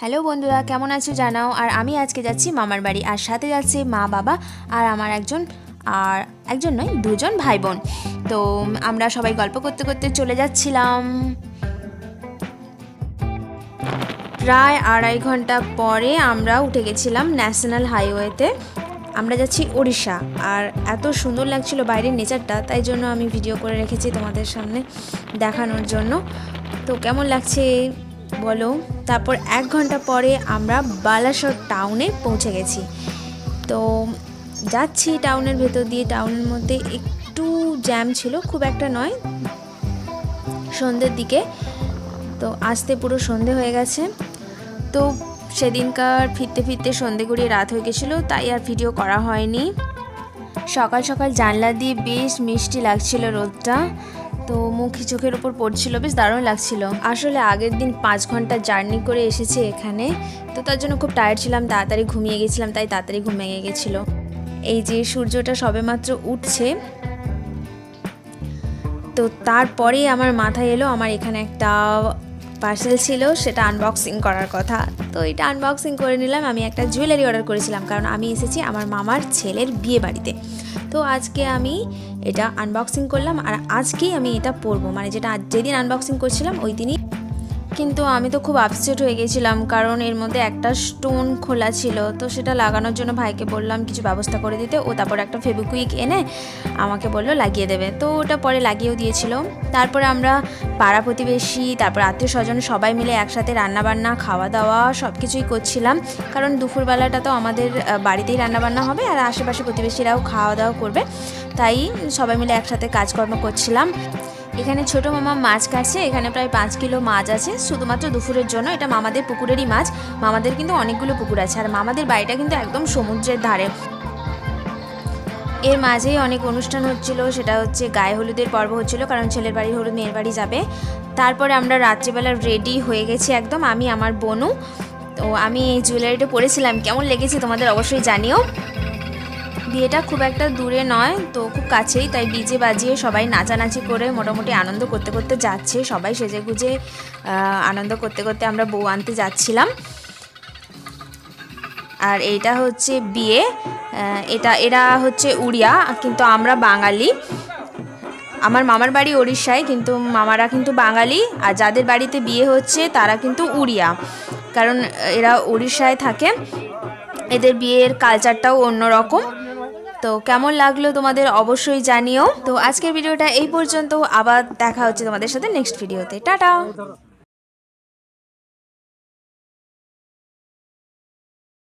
Hello বন্ধুরা, কেমন আছো জানাও। আর আমি আজকে যাচ্ছি মামার বাড়ি, আর সাথে যাচ্ছে মা বাবা আর আমার একজন নয়, দুজন ভাই বোন। তো আমরা সবাই গল্প করতে করতে চলে যাচ্ছিলাম। প্রায় 2.5 ঘন্টা পরে আমরা উঠে গেছিলাম ন্যাশনাল হাইওয়েতে। আমরা যাচ্ছি ওড়িশা, আর এত সুন্দর লাগছিল বাইরের নেচারটা, তাই জন্য আমি ভিডিও করে রেখেছি তোমাদের সামনে দেখানোর জন্য। তো কেমন লাগছে বলো। তারপর 1 ঘন্টা পরে আমরা বালাসোর টাউনে পৌঁছে গেছি। তো যাচ্ছি টাউনের ভেতর দিয়ে। টাউনের মধ্যে একটু জ্যাম ছিল, খুব একটা নয়, সন্ধ্যের দিকে। তো আসতে পুরো সন্ধে হয়ে গেছে। তো সেদিনকার ফিরতে ফিরতে সন্ধে গড়িয়ে রাত হয়ে গেছিলো, তাই আর ভিডিও করা হয়নি। সকাল সকাল জানলা দিয়ে বেশ মিষ্টি লাগছিল রোদটা, তো মুখে চোখের ওপর পড়ছিল, বেশ দারুণ লাগছিল। আসলে আগের দিন 5 ঘন্টা জার্নি করে এসেছি এখানে, তো তার জন্য খুব টায়ার্ড ছিলাম, তাড়াতাড়ি ঘুমিয়ে গেছিলাম, তাই তাড়াতাড়ি ঘুম ভেঙে গেছিলো। এই যে সূর্যটা সবেমাত্র উঠছে, তো তারপরেই আমার মাথায় এলো আমার এখানে একটা পার্সেল ছিল, সেটা আনবক্সিং করার কথা। তো এটা আনবক্সিং করে নিলাম। আমি একটা জুয়েলারি অর্ডার করেছিলাম, কারণ আমি এসেছি আমার মামার ছেলের বিয়ে বাড়িতে। তো আজকে আমি এটা আনবক্সিং করলাম, আর আজকেই আমি এটা পরবো, মানে যেদিন আনবক্সিং করছিলাম ওই দিনই। কিন্তু আমি তো খুব আপসেট হয়ে গেছিলাম, কারণ এর মধ্যে একটা স্টোন খোলা ছিল। তো সেটা লাগানোর জন্য ভাইকে বললাম কিছু ব্যবস্থা করে দিতে। ও তারপরে একটা ফেভিকুইক এনে আমাকে বললো লাগিয়ে দেবে, তো ওটা পরে লাগিয়েও দিয়েছিল। তারপরে আমরা পাড়া প্রতিবেশী, তারপর আত্মীয় স্বজন সবাই মিলে একসাথে রান্নাবান্না, খাওয়া দাওয়া সব কিছুই করছিলাম, কারণ দুপুরবেলাটা তো আমাদের বাড়িতেই রান্নাবান্না হবে, আর আশেপাশে প্রতিবেশীরাও খাওয়া দাওয়া করবে, তাই সবাই মিলে একসাথে কাজকর্ম করছিলাম। এখানে ছোট মামা মাছ কাটছে। এখানে প্রায় 5 কিলো মাছ আছে, শুধুমাত্র দুপুরের জন্য। এটা মামাদের পুকুরেরই মাছ। মামাদের কিন্তু অনেকগুলো পুকুর আছে, আর মামাদের বাড়িটা কিন্তু একদম সমুদ্রের ধারে। এর মাঝেই অনেক অনুষ্ঠান হচ্ছিল, সেটা হচ্ছে গায়ে হলুদের পর্ব হচ্ছিল, কারণ ছেলের বাড়ির হলুদ মেয়ের বাড়ি যাবে। তারপরে আমরা রাত্রিবেলা রেডি হয়ে গেছি একদম, আমি আমার বোনও। তো আমি এই জুয়েলারিটা পরেছিলাম, কেমন লেগেছে তোমাদের অবশ্যই জানিও। বিয়েটা খুব একটা দূরে নয়, তো খুব কাছেই, তাই ডিজে বাজিয়ে সবাই নাচানাচি করে মোটামুটি আনন্দ করতে করতে যাচ্ছে। সবাই সেজে গুজে আনন্দ করতে করতে আমরা বউ আনতে যাচ্ছিলাম। আর এইটা হচ্ছে বিয়ে। এরা হচ্ছে উড়িয়া, কিন্তু আমরা বাঙালি। আমার মামার বাড়ি ওড়িশায়, কিন্তু মামারা কিন্তু বাঙালি, আর যাদের বাড়িতে বিয়ে হচ্ছে তারা কিন্তু উড়িয়া, কারণ এরা উড়িষ্যায় থাকে। এদের বিয়ের কালচারটাও অন্যরকম। তো কেমন লাগলো তোমাদের অবশ্যই জানিও। তো আজকের ভিডিওটা এই পর্যন্ত, আবার দেখা হচ্ছে তোমাদের সাথে নেক্সট ভিডিওতে। টাটা।